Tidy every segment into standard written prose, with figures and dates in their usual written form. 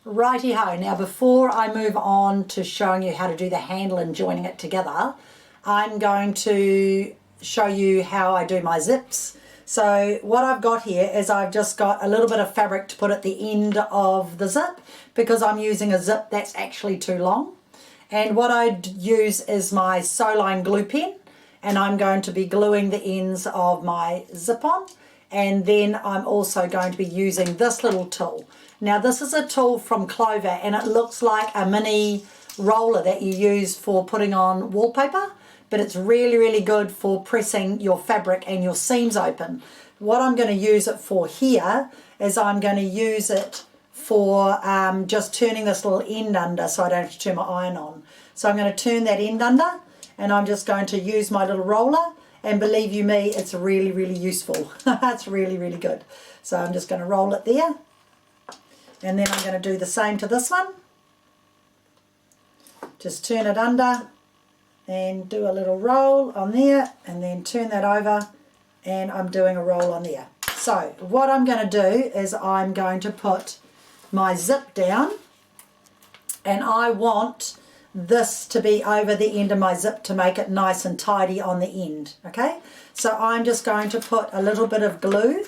Righty-ho, now before I move on to showing you how to do the handle and joining it together, I'm going to show you how I do my zips. So what I've got here is I've just got a little bit of fabric to put at the end of the zip because I'm using a zip that's actually too long. And what I use is my Soline glue pen, and I'm going to be gluing the ends of my zip on, and then I'm also going to be using this little tool. Now this is a tool from Clover, and it looks like a mini roller that you use for putting on wallpaper, but it's really, really good for pressing your fabric and your seams open. What I'm going to use it for here is I'm going to use it for just turning this little end under so I don't have to turn my iron on. So I'm going to turn that end under, and I'm just going to use my little roller, and believe you me, it's really, really useful. It's really, really good. So I'm just going to roll it there. And then I'm going to do the same to this one. Just turn it under and do a little roll on there, and then turn that over, and I'm doing a roll on there. So what I'm going to do is I'm going to put my zip down, and I want this to be over the end of my zip to make it nice and tidy on the end. Okay, so I'm just going to put a little bit of glue,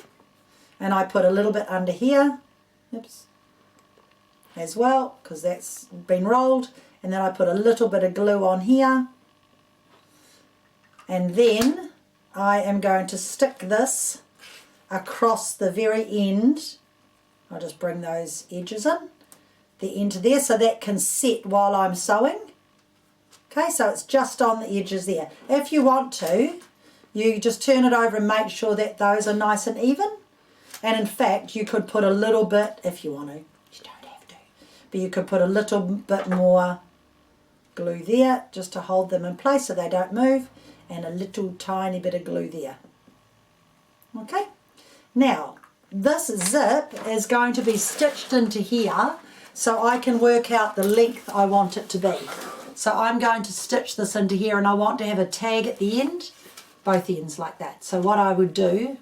and I put a little bit under here. Oops. As well, because that's been rolled, and then I put a little bit of glue on here, and then I am going to stick this across the very end. I'll just bring those edges in, the end to there, so that can set while I'm sewing. Okay, so it's just on the edges there. If you want to, you just turn it over and make sure that those are nice and even, and in fact you could put a little bit if you want to. But you could put a little bit more glue there just to hold them in place so they don't move, and a little tiny bit of glue there. Okay, now this zip is going to be stitched into here so I can work out the length I want it to be. So I'm going to stitch this into here, and I want to have a tag at the end, both ends like that. So what I would do,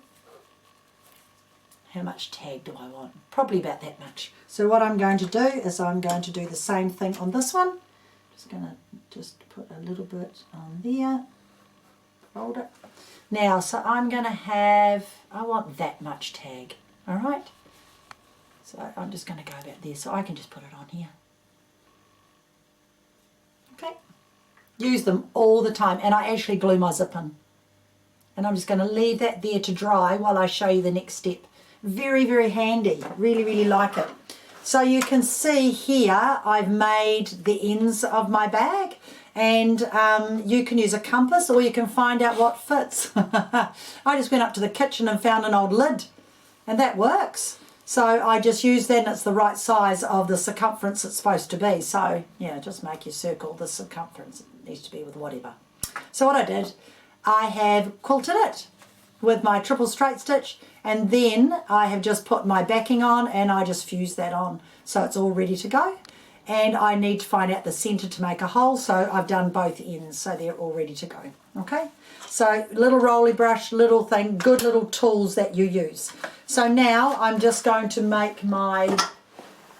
how much tag do I want? Probably about that much. So what I'm going to do is I'm going to do the same thing on this one. Just going to put a little bit on there. Fold it. Now, so I'm going to have, I want that much tag. All right. So I'm just going to go about there. So I can just put it on here. Okay. Use them all the time. And I actually glue my zip in. And I'm just going to leave that there to dry while I show you the next step. Very, very handy. Really, really like it. So you can see here I've made the ends of my bag, and you can use a compass or you can find out what fits. I just went up to the kitchen and found an old lid, and that works. So I just use that, and it's the right size of the circumference it's supposed to be. So yeah, just make your circle the circumference. It needs to be with whatever. So what I did, I have quilted it with my triple straight stitch, and then I have just put my backing on, and I just fused that on so it's all ready to go. And I need to find out the center to make a hole, so I've done both ends so they're all ready to go. Okay, so little rolly brush, little thing, good little tools that you use. So now I'm just going to make my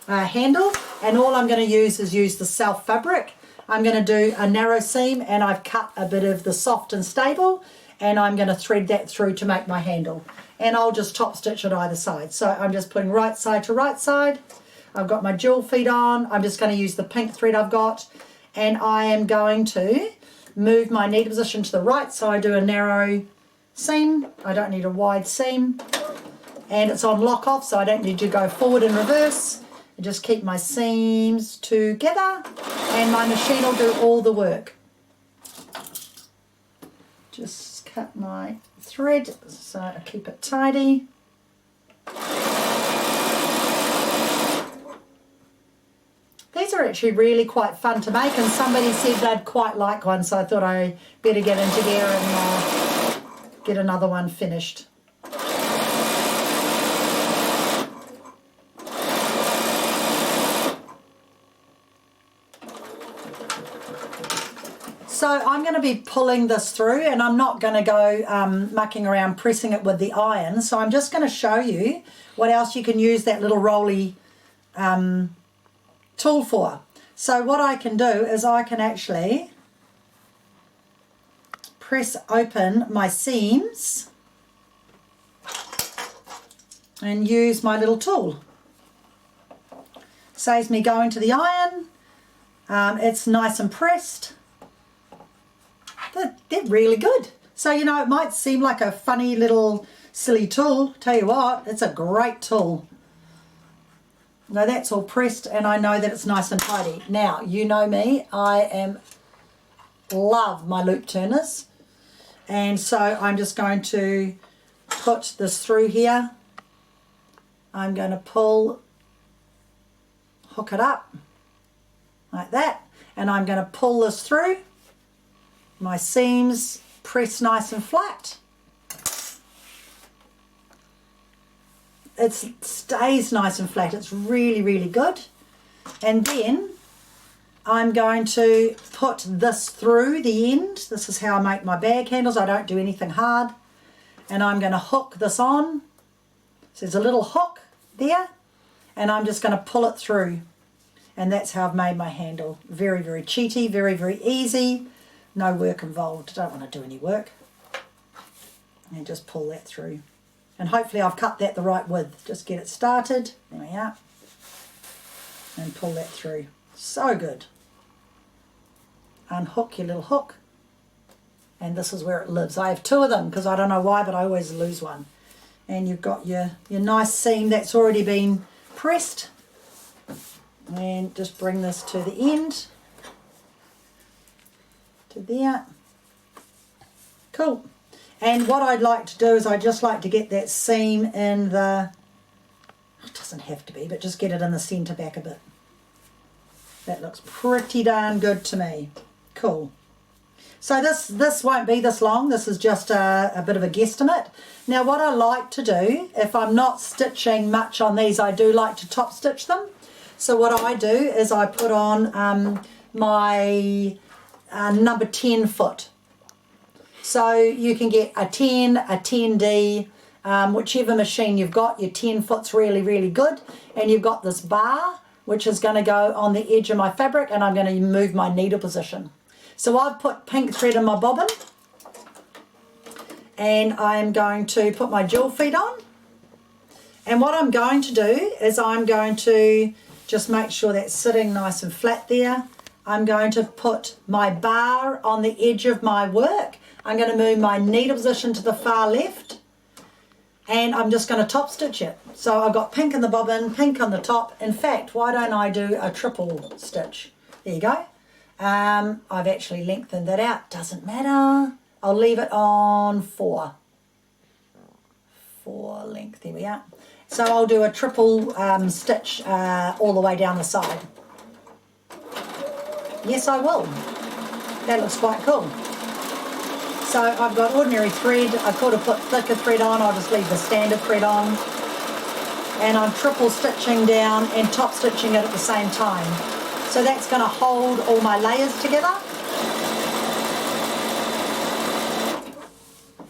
handle, and all I'm going to use the self fabric. I'm going to do a narrow seam, and I've cut a bit of the soft and stable, and I'm going to thread that through to make my handle, and I'll just top stitch it either side. So I'm just putting right side to right side. I've got my jewel feet on. I'm just going to use the pink thread I've got, and I am going to move my needle position to the right, so I do a narrow seam. I don't need a wide seam, and it's on lock off, so I don't need to go forward and reverse. I just keep my seams together, and my machine will do all the work. Just cut my thread so I keep it tidy. These are actually really quite fun to make, and somebody said they'd quite like one, so I thought I better get into there and get another one finished. So I'm going to be pulling this through, and I'm not going to go mucking around pressing it with the iron. So I'm just going to show you what else you can use that little rolly tool for. So what I can do is I can actually press open my seams and use my little tool. Saves me going to the iron. It's nice and pressed. They're really good. So, you know, it might seem like a funny little silly tool. Tell you what, it's a great tool. Now that's all pressed and I know that it's nice and tidy. Now, you know me, love my loop turners. And so I'm just going to put this through here. I'm going to hook it up like that. And I'm going to pull this through. My seams press nice and flat. It stays nice and flat. It's really, really good. And then I'm going to put this through the end. This is how I make my bag handles. I don't do anything hard. And I'm going to hook this on. So there's a little hook there. And I'm just going to pull it through. And that's how I've made my handle. Very, very cheaty, very, very easy. No work involved. Don't want to do any work. And just pull that through. And hopefully I've cut that the right width. Just get it started. There we are. And pull that through. So good. Unhook your little hook. And this is where it lives. I have two of them because I don't know why, but I always lose one. And you've got your nice seam that's already been pressed. And just bring this to the end. To there. Cool. And what I'd like to do is I'd just like to get that seam in the, it doesn't have to be, but just get it in the centre back a bit. That looks pretty darn good to me. Cool. So this won't be this long. This is just a bit of a guesstimate. Now what I like to do, if I'm not stitching much on these, I do like to top stitch them. So what I do is I put on my number 10 foot. So you can get a 10, a 10D, whichever machine you've got. Your 10 foot's really, really good. And you've got this bar, which is going to go on the edge of my fabric, and I'm going to move my needle position. So I've put pink thread in my bobbin, and I'm going to put my jewel feet on. And what I'm going to do is I'm going to just make sure that's sitting nice and flat there. I'm going to put my bar on the edge of my work. I'm going to move my needle position to the far left, and I'm just going to top stitch it. So I've got pink in the bobbin, pink on the top. In fact, why don't I do a triple stitch? There you go. I've actually lengthened that out. Doesn't matter. I'll leave it on 4 length. There we are. So I'll do a triple stitch all the way down the side. Yes, I will. That looks quite cool. So I've got ordinary thread. I could have put thicker thread on. I'll just leave the standard thread on. And I'm triple stitching down and top stitching it at the same time. So that's going to hold all my layers together.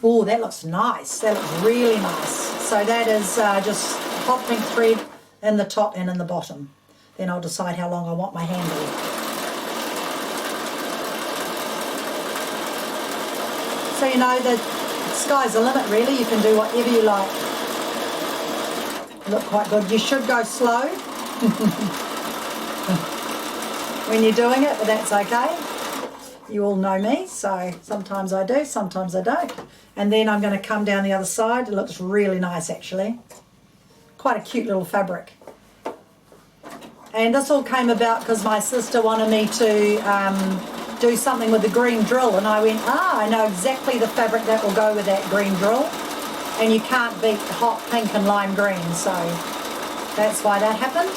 Oh, that looks nice. That looks really nice. So that is just hot pink thread in the top and in the bottom. Then I'll decide how long I want my handle. So you know, the sky's the limit really. You can do whatever you like. Look quite good. You should go slow when you're doing it, but that's okay. You all know me, so sometimes I do, sometimes I don't. And then I'm going to come down the other side. It looks really nice actually. Quite a cute little fabric. And this all came about because my sister wanted me to do something with the green drill, and I went, I know exactly the fabric that will go with that green drill, and you can't beat hot pink and lime green, so that's why that happened.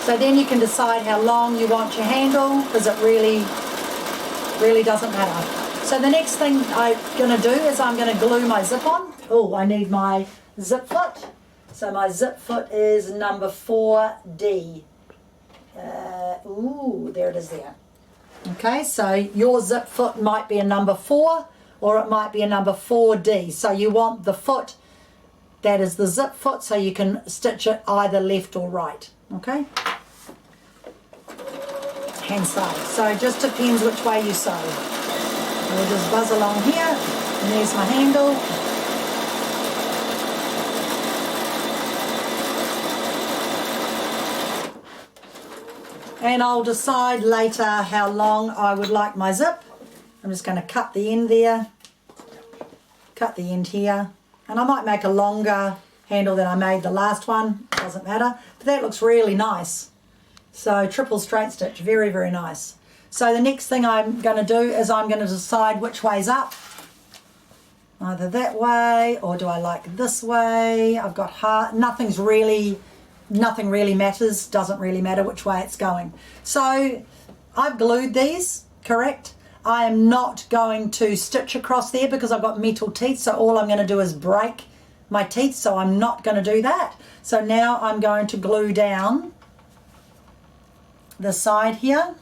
So then you can decide how long you want your handle, because it really doesn't matter. So the next thing I'm going to do is I'm going to glue my zip on. Oh, I need my zip foot. So my zip foot is number 4D. There it is there. Okay, so your zip foot might be a number 4 or it might be a number 4D. So you want the foot That is the zip foot, so you can stitch it either left or right, okay? Hand sew. So it just depends which way you sew. We'll just buzz along here, and there's my handle. And I'll decide later how long I would like my zip. I'm just going to cut the end there, cut the end here, and I might make a longer handle than I made the last one, doesn't matter, but that looks really nice. So triple straight stitch, very, very nice. So the next thing I'm going to do is I'm going to decide which way's up. Either that way, or do I like this way? I've got nothing really matters, doesn't really matter which way it's going. So I've glued these, correct? I am not going to stitch across there because I've got metal teeth, so all I'm going to do is break my teeth, so I'm not going to do that. So now I'm going to glue down the side here,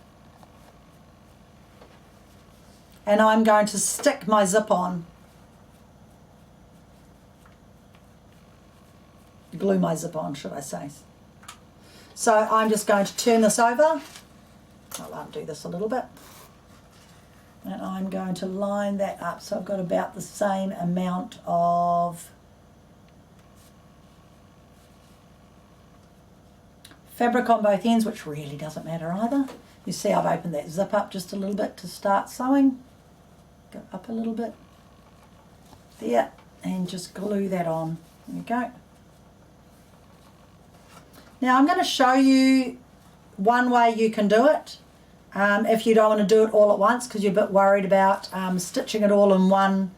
and I'm going to stick my zip on. Glue my zip on, should I say. So I'm just going to turn this over. I'll undo this a little bit. And I'm going to line that up so I've got about the same amount of fabric on both ends, which really doesn't matter either. You see I've opened that zip up just a little bit to start sewing. Go up a little bit. There. And just glue that on. There we go. Now I'm going to show you one way you can do it if you don't want to do it all at once because you're a bit worried about stitching it all in one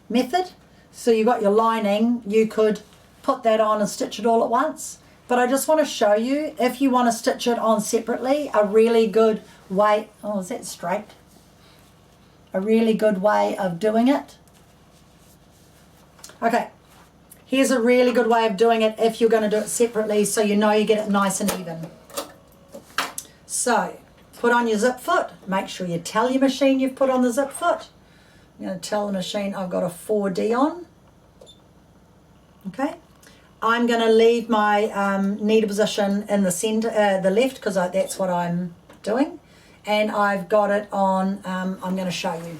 method. So you've got your lining, you could put that on and stitch it all at once. But I just want to show you, if you want to stitch it on separately, a really good way, oh, is that straight? A really good way of doing it. Okay. Here's a really good way of doing it if you're going to do it separately so you know you get it nice and even. So, put on your zip foot. Make sure you tell your machine you've put on the zip foot. I'm going to tell the machine I've got a 4D on. Okay. I'm going to leave my needle position in the center, the left, because that's what I'm doing. And I've got it on, I'm going to show you.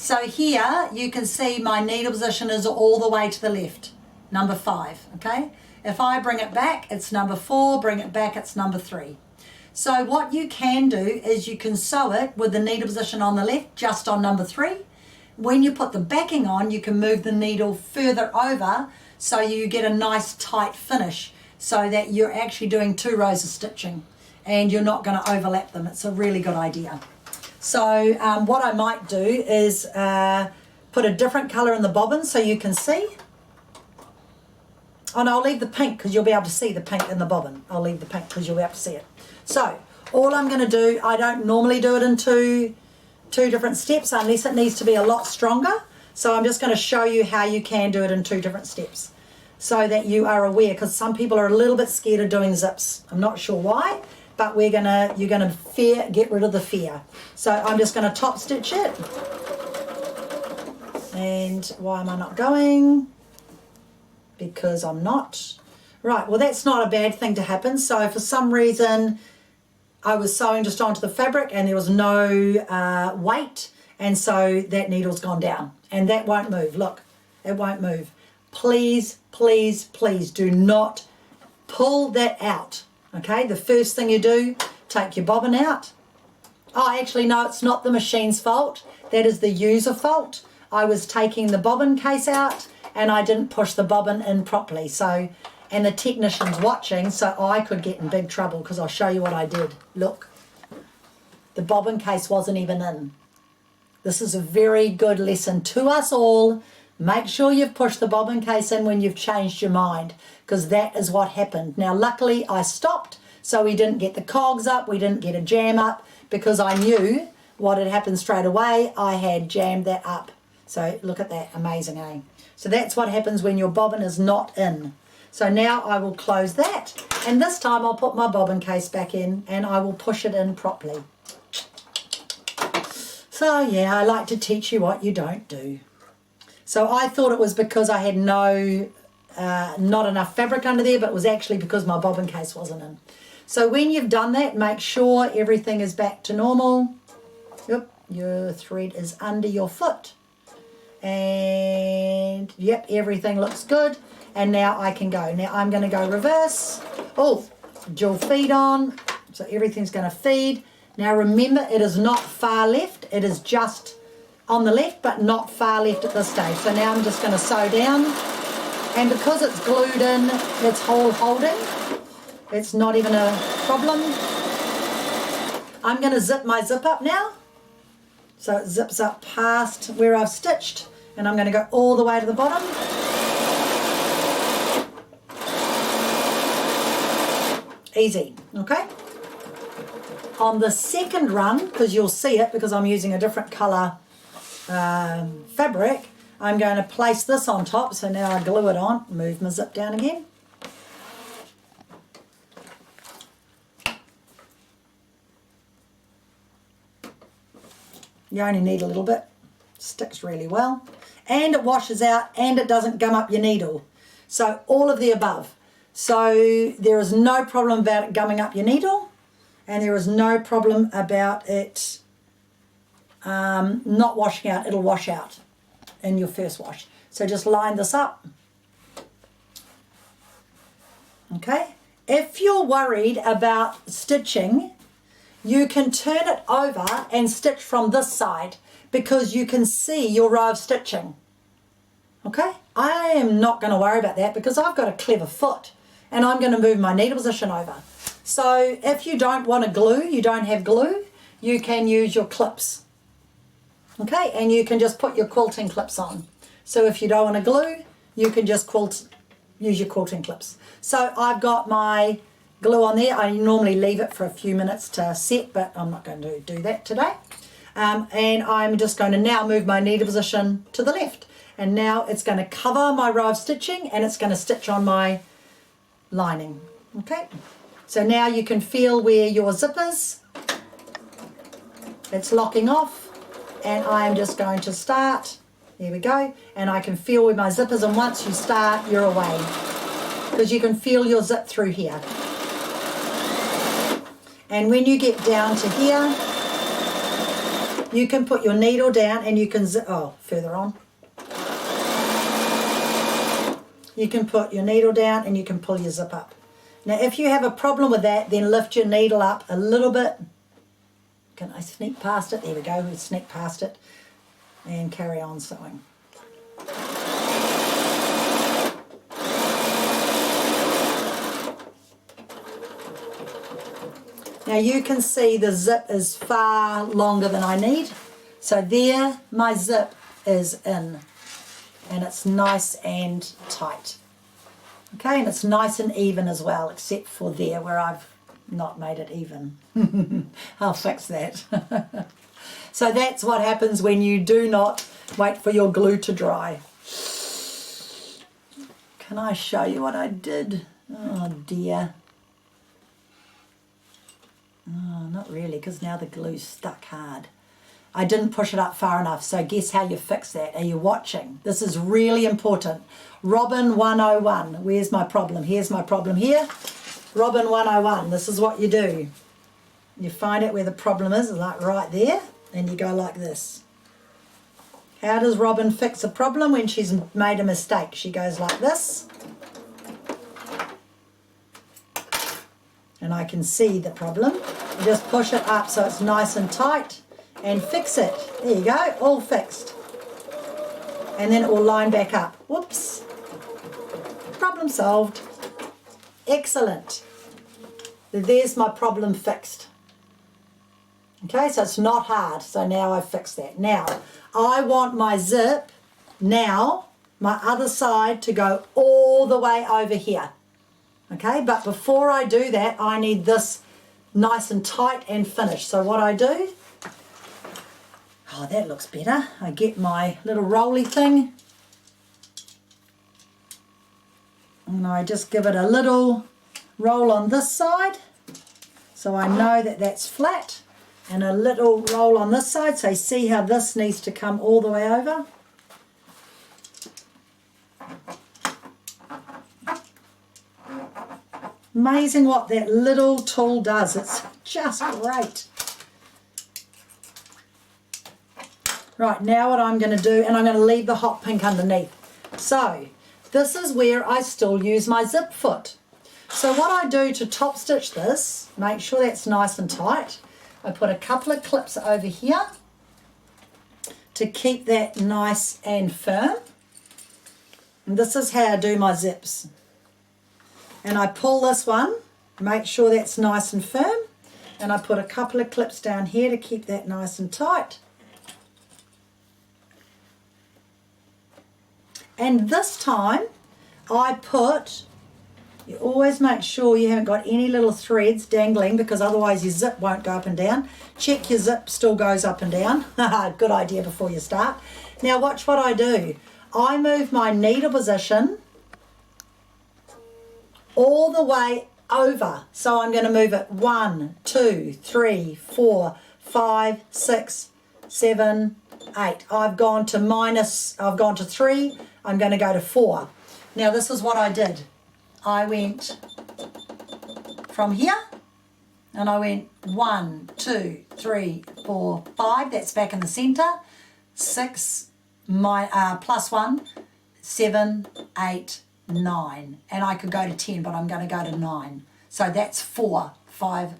So here you can see my needle position is all the way to the left, number 5, okay? If I bring it back, it's number 4, bring it back, it's number 3. So what you can do is you can sew it with the needle position on the left, just on number 3. When you put the backing on, you can move the needle further over so you get a nice tight finish so that you're actually doing 2 rows of stitching and you're not going to overlap them. It's a really good idea. So what I might do is put a different colour in the bobbin so you can see. Oh no, I'll leave the pink because you'll be able to see the pink in the bobbin. I'll leave the pink because you'll be able to see it. So all I'm going to do, I don't normally do it in two different steps unless it needs to be a lot stronger. So I'm just going to show you how you can do it in 2 different steps so that you are aware, because some people are a little bit scared of doing zips. I'm not sure why. But you're gonna get rid of the fear. So I'm just gonna top stitch it. And why am I not going? Because I'm not. Right, well that's not a bad thing to happen. So for some reason, I was sewing just onto the fabric and there was no weight. And so that needle's gone down. And that won't move, look, it won't move. Please, please, please do not pull that out. Okay, the first thing you do, take your bobbin out. Oh, actually, no, it's not the machine's fault. That is the user fault. I was taking the bobbin case out and I didn't push the bobbin in properly. So, and the technician's watching, so I could get in big trouble because I'll show you what I did. Look, the bobbin case wasn't even in. This is a very good lesson to us all. Make sure you've pushed the bobbin case in when you've changed your mind, because that is what happened. Now, luckily, I stopped, so we didn't get the cogs up, we didn't get a jam up, because I knew what had happened straight away. I had jammed that up. So look at that, amazing, eh? So that's what happens when your bobbin is not in. So now I will close that, and this time I'll put my bobbin case back in, and I will push it in properly. So yeah, I like to teach you what you don't do. So I thought it was because I had not enough fabric under there, but it was actually because my bobbin case wasn't in. So when you've done that, make sure everything is back to normal. Yep, your thread is under your foot. And yep, everything looks good. And now I can go. Now I'm going to go reverse. Oh, dual feed on. So everything's going to feed. Now remember, it is not far left. It is just on the left, but not far left at this stage. So now I'm just going to sew down. And because it's glued in, it's holding. It's not even a problem. I'm going to zip my zip up now. So it zips up past where I've stitched. And I'm going to go all the way to the bottom. Easy, okay? On the second run, because you'll see it because I'm using a different colour fabric, I'm going to place this on top. So now I glue it on, move my zip down again. You only need a little bit, sticks really well. And it washes out and it doesn't gum up your needle. So all of the above. So there is no problem about it gumming up your needle, and there is no problem about it not washing out. It'll wash out in your first wash. So just line this up. Okay. If you're worried about stitching, you can turn it over and stitch from this side because you can see your row of stitching. Okay. I am not going to worry about that because I've got a clever foot. And I'm going to move my needle position over. So if you don't want to glue, you don't have glue, you can use your clips. Okay, and you can just put your quilting clips on. So if you don't want to glue, you can just use your quilting clips. So I've got my glue on there. I normally leave it for a few minutes to set, but I'm not going to do that today. And I'm just going to now move my needle position to the left. And now it's going to cover my row of stitching and it's going to stitch on my lining. Okay, so now you can feel where your zip is. It's locking off, and I'm just going to start. There we go, and I can feel where my zip is, and once you start, you're away because you can feel your zip through here. And when you get down to here, you can put your needle down and you can zip. Oh, further on. You can put your needle down and you can pull your zip up. Now if you have a problem with that, then lift your needle up a little bit. Can I sneak past it? There we go, we sneak past it and carry on sewing. Now you can see the zip is far longer than I need. So there my zip is in. And it's nice and tight. Okay, and it's nice and even as well, except for there where I've not made it even. I'll fix that. So that's what happens when you do not wait for your glue to dry. Can I show you what I did? Oh dear. Oh, not really, because now the glue's stuck hard. I didn't push it up far enough, so guess how you fix that? Are you watching? This is really important. Robin 101. Where's my problem? Here's my problem here. Robin 101. This is what you do. You find out where the problem is, like right there, and you go like this. How does Robin fix a problem when she's made a mistake? She goes like this. And I can see the problem. You just push it up so it's nice and tight. And fix it. There you go, all fixed. And then it will line back up. Whoops. Problem solved. Excellent. There's my problem fixed. Okay, so it's not hard. So now I've fixed that. Now, I want my zip, now, my other side to go all the way over here. Okay, but before I do that, I need this nice and tight and finished. So what I do, oh, that looks better. I get my little rolly thing and I just give it a little roll on this side so I know that that's flat. And a little roll on this side, so see how this needs to come all the way over. Amazing what that little tool does. It's just great. Right, now what I'm going to do, and I'm going to leave the hot pink underneath. So this is where I still use my zip foot. So what I do to top stitch this, make sure that's nice and tight. I put a couple of clips over here to keep that nice and firm. And this is how I do my zips. And I pull this one, make sure that's nice and firm. And I put a couple of clips down here to keep that nice and tight. And this time I put, you always make sure you haven't got any little threads dangling, because otherwise your zip won't go up and down. Check your zip still goes up and down. Good idea before you start. Now watch what I do. I move my needle position all the way over. So I'm going to move it 1, 2, 3, 4, 5, 6, 7, 8. I've gone to 3. I'm going to go to 4. Now this is what I did. I went from here and I went 1, 2, 3, 4, 5. That's back in the center. 6 plus 1, 7, 8, 9. And I could go to 10, but I'm going to go to 9. So that's 4, 5.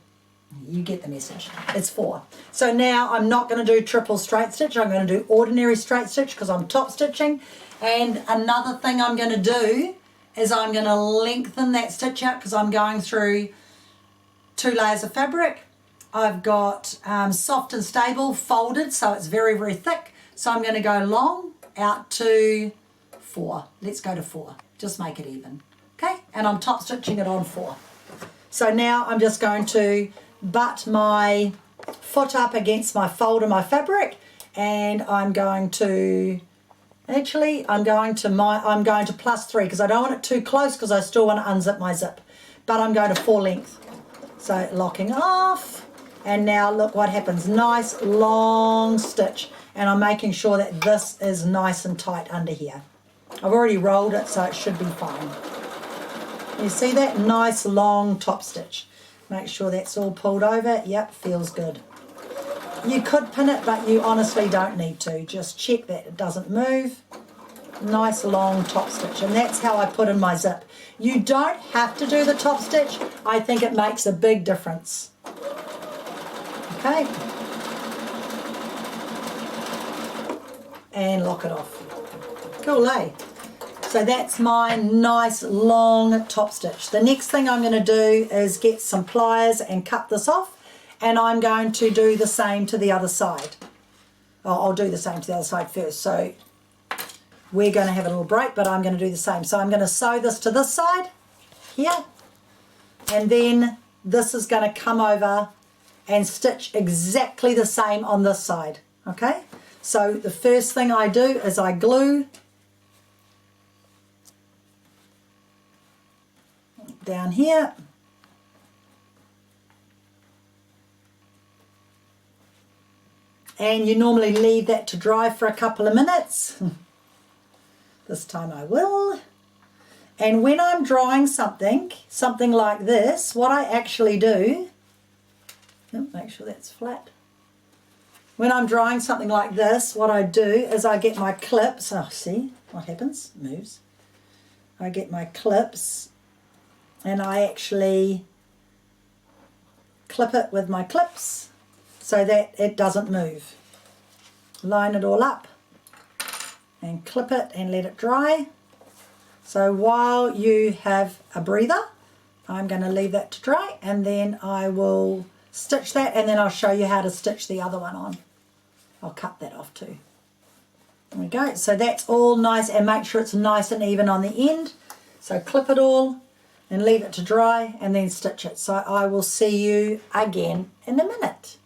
You get the message. It's 4. So now I'm not going to do triple straight stitch. I'm going to do ordinary straight stitch because I'm top stitching. And another thing I'm going to do is I'm going to lengthen that stitch out because I'm going through 2 layers of fabric. I've got soft and stable folded, so it's very, very thick. So I'm going to go long out to 4. Let's go to 4. Just make it even. Okay, and I'm top stitching it on 4. So now I'm just going to butt my foot up against my fold of my fabric, and I'm going to I'm going to +3 because I don't want it too close because I still want to unzip my zip, but I'm going to 4 length. So locking off, and now look what happens. Nice long stitch, and I'm making sure that this is nice and tight under here. I've already rolled it, so it should be fine. You see that? Nice long top stitch. Make sure that's all pulled over. Yep, feels good. You could pin it, but you honestly don't need to. Just check that it doesn't move. Nice long top stitch, and that's how I put in my zip. You don't have to do the top stitch. I think it makes a big difference. Okay. And lock it off. Cool, eh? So that's my nice long top stitch. The next thing I'm going to do is get some pliers and cut this off, and I'm going to do the same to the other side. Oh, I'll do the same to the other side first. So we're going to have a little break, but I'm going to do the same. So I'm going to sew this to this side here, and then this is going to come over and stitch exactly the same on this side. Okay, so the first thing I do is I glue down here, and you normally leave that to dry for a couple of minutes. This time I will. And when I'm drying something like this, what I actually do, make sure that's flat. When I'm drying something like this, what I do is I get my clips. Oh, see what happens? It moves. I get my clips and I actually clip it with my clips so that it doesn't move. Line it all up and clip it and let it dry. So while you have a breather, I'm going to leave that to dry, and then I will stitch that, and then I'll show you how to stitch the other one on. I'll cut that off too. There we go. So that's all nice, and make sure it's nice and even on the end. So clip it all and leave it to dry and then stitch it. So I will see you again in a minute.